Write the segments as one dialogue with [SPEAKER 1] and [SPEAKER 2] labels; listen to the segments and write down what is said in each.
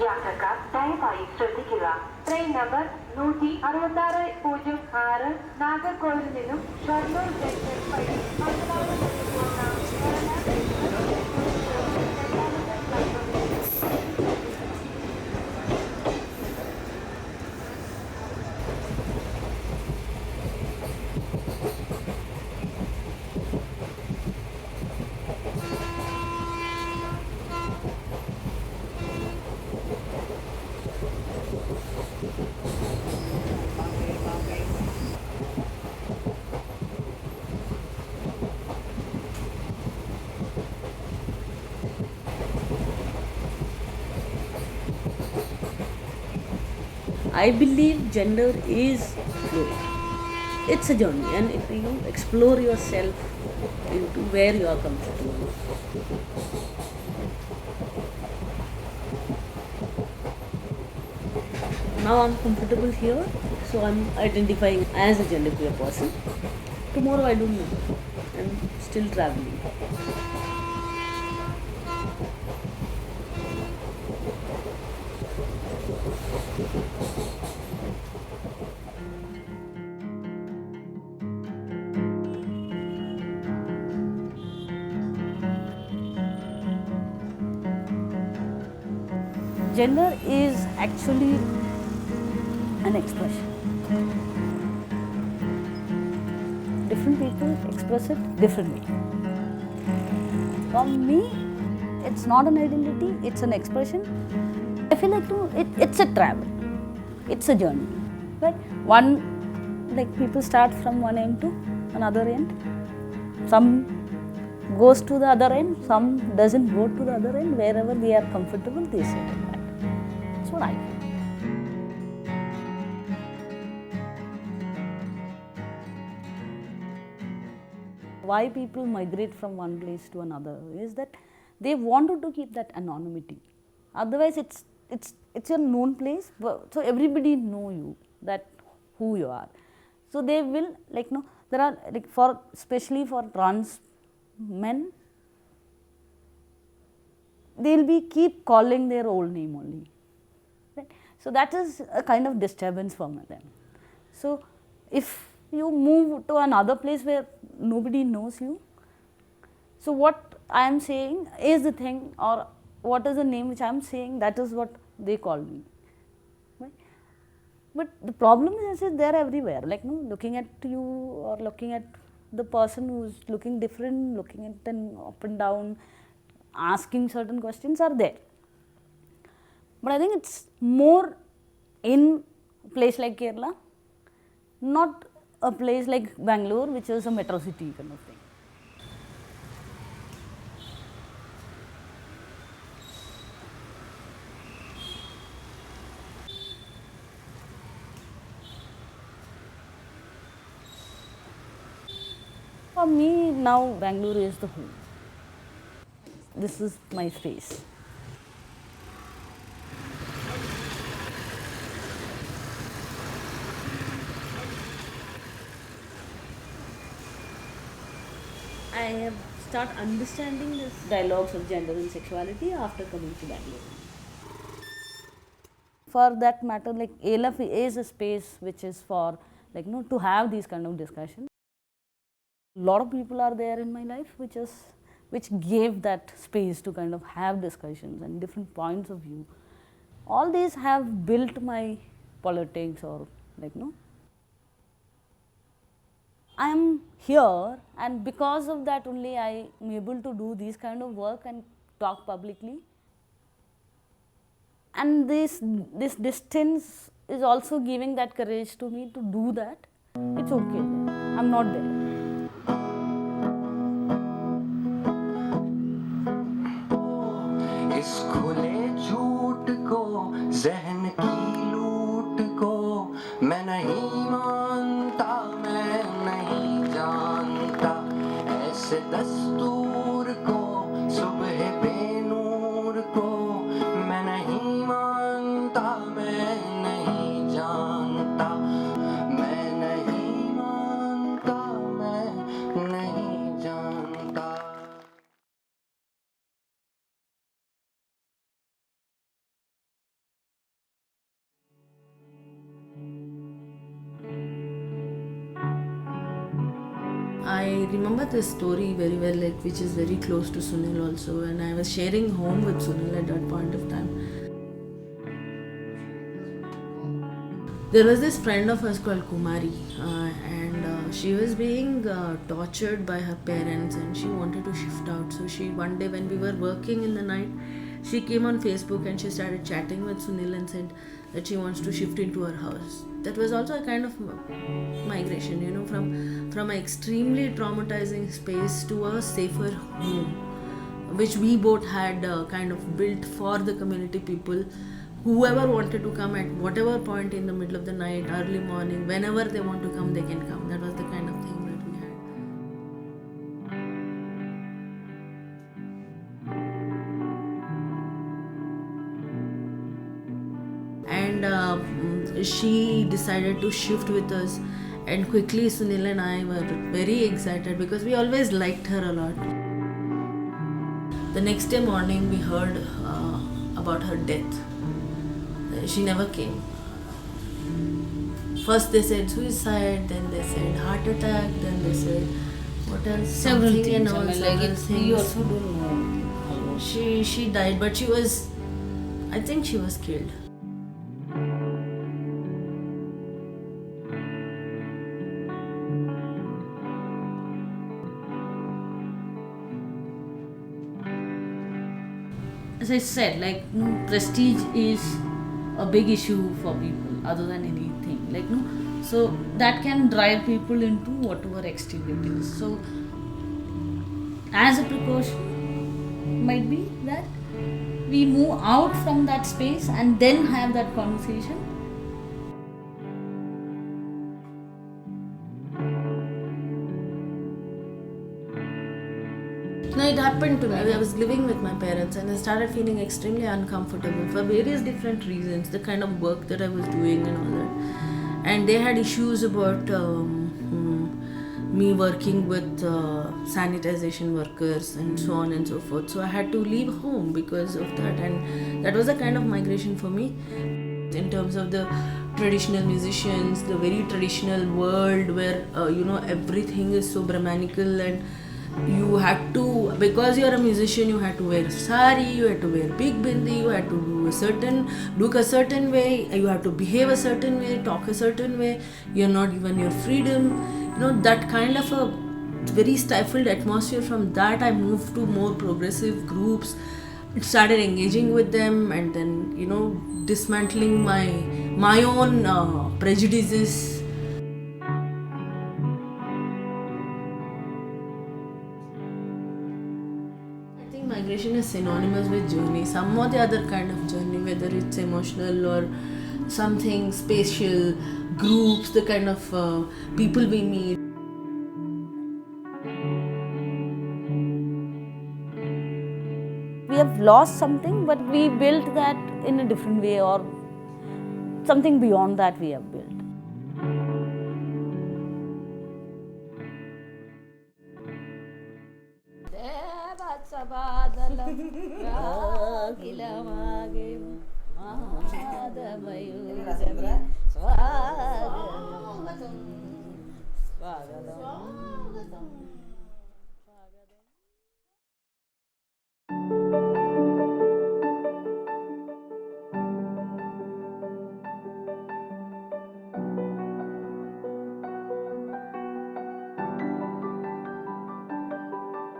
[SPEAKER 1] യാത്രക്കാർ ദയവായി ശ്രദ്ധിക്കുക. ട്രെയിൻ നമ്പർ 16606 നാഗർകോവിലിൽ നിന്നും ഷൊർണൂർ ജംഗ്ഷൻ വഴി മംഗലാപുരത്തേക്ക് പോകുന്ന Kerala
[SPEAKER 2] I believe gender is fluid. It's a journey, and if you explore yourself into where you are comfortable. Now I'm comfortable here, so I'm identifying as a genderqueer person. Tomorrow I don't know. I'm still traveling. Gender is actually an expression. Different people express it differently. For me, it's not an identity, it's an expression. I feel like it's a travel, it's a journey. Right? Like people start from one end to another end. Some goes to the other end, some doesn't go to the other end. Wherever they are comfortable, they say that. That's what I feel. Why people migrate from one place to another is that they wanted to keep that anonymity. Otherwise, it's a known place, so everybody know you, that who you are. So they will there are especially for trans men, they'll be keep calling their old name only. Right? So that is a kind of disturbance for them. So if you move to another place where nobody knows you, so what I am saying is the thing, or what is the name which I am saying, that is what they call me. Right? But the problem is they're everywhere, looking at you or looking at the person who's looking different, looking at them up and down, asking certain questions are there. But I think it's more in a place like Kerala, not a place like Bangalore, which is a metro city kind of thing. For me now, Bangalore is the home. This is my space. I have started understanding this dialogues of gender and sexuality after coming to Bangalore. For that matter, ALF is a space which is for to have these kind of discussions. A lot of people are there in my life which gave that space to kind of have discussions and different points of view. All these have built my politics, or I am here, and because of that only I am able to do these kind of work and talk publicly. And this distance is also giving that courage to me to do that. It's okay, I'm not there.
[SPEAKER 3] इस खुले झूठ को, ज़हन की लूट को मैं नहीं मानता, मैं नहीं जानता। ऐसे दस्तूर को, सुबह बेनूर को मैं नहीं मानता, मैं नहीं जानता। मैं नहीं मानता, मैं नहीं जानता।
[SPEAKER 4] remember this story very well, like which is very close to Sunil also, and I was sharing home with Sunil at that point of time. There was this friend of ours called Kumari, and she was being tortured by her parents, and she wanted to shift out. So she one day when we were working in the night, she came on Facebook and she started chatting with Sunil and said that she wants to shift into her house. That was also a kind of migration, you know, from an extremely traumatizing space to a safer home, which we both had kind of built for the community people. Whoever wanted to come at whatever point in the middle of the night, early morning, whenever they want to come, they can come. That was the kind of thing that we had. And she decided to shift with us, and quickly Sunil and I were very excited because we always liked her a lot. The next day morning, we heard about her death. She never came. First they said suicide, then they said heart attack, then they said what else?
[SPEAKER 2] Several
[SPEAKER 4] Something
[SPEAKER 2] things.
[SPEAKER 4] and all,
[SPEAKER 2] I mean,
[SPEAKER 4] several
[SPEAKER 2] like we
[SPEAKER 4] things.
[SPEAKER 2] also don't know almost.
[SPEAKER 4] She died, but she was, I think she was killed.
[SPEAKER 2] As I said, like prestige is a big issue for people other than anything. Like so that can drive people into whatever extent it is. So as a precaution, might be that we move out from that space and then have that conversation.
[SPEAKER 4] No, it happened to me. I was living with my parents and I started feeling extremely uncomfortable for various different reasons, the kind of work that I was doing and all that. And they had issues about me working with sanitization workers and so on and so forth. So I had to leave home because of that, and that was a kind of migration for me in terms of the traditional musicians, the very traditional world where everything is so Brahmanical, and you had to, because you're a musician, you had to wear sari, you had to wear big bindi, you had to look a certain way, you have to behave a certain way, talk a certain way, you're not given your freedom, that kind of a very stifled atmosphere. From that I moved to more progressive groups, started engaging with them, and then dismantling my own prejudices. Migration is synonymous with journey, some or the other kind of journey, whether it's emotional or something spatial, groups, the kind of people we meet.
[SPEAKER 2] We have lost something, but we built that in a different way, or something beyond that we have built.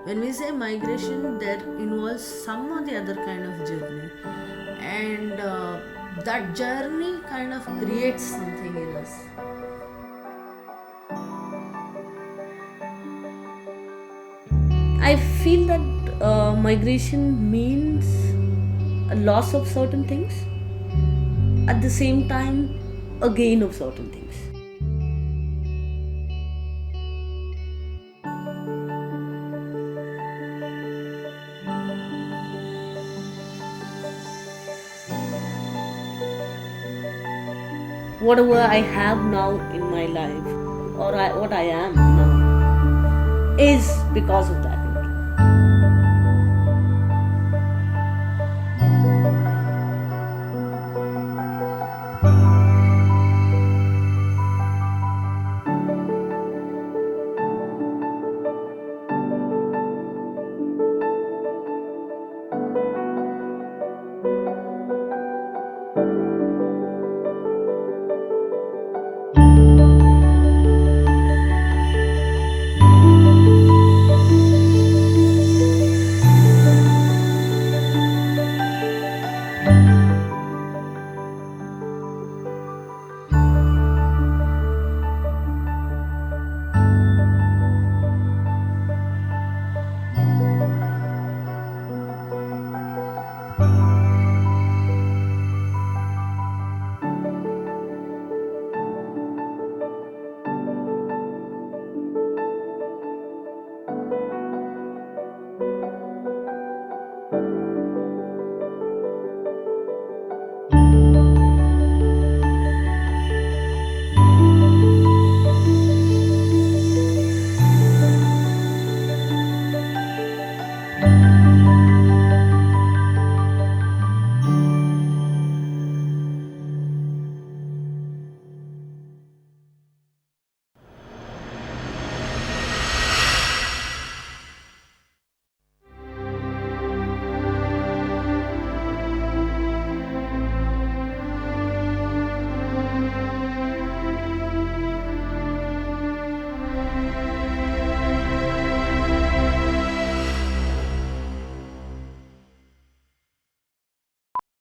[SPEAKER 4] When we say migration, that involves some or the other kind of journey, and that journey kind of creates something in us. I feel that migration means a loss of certain things, at the same time a gain of certain things. Whatever I have now in my life, or what I am now, is because of that.
[SPEAKER 3] है।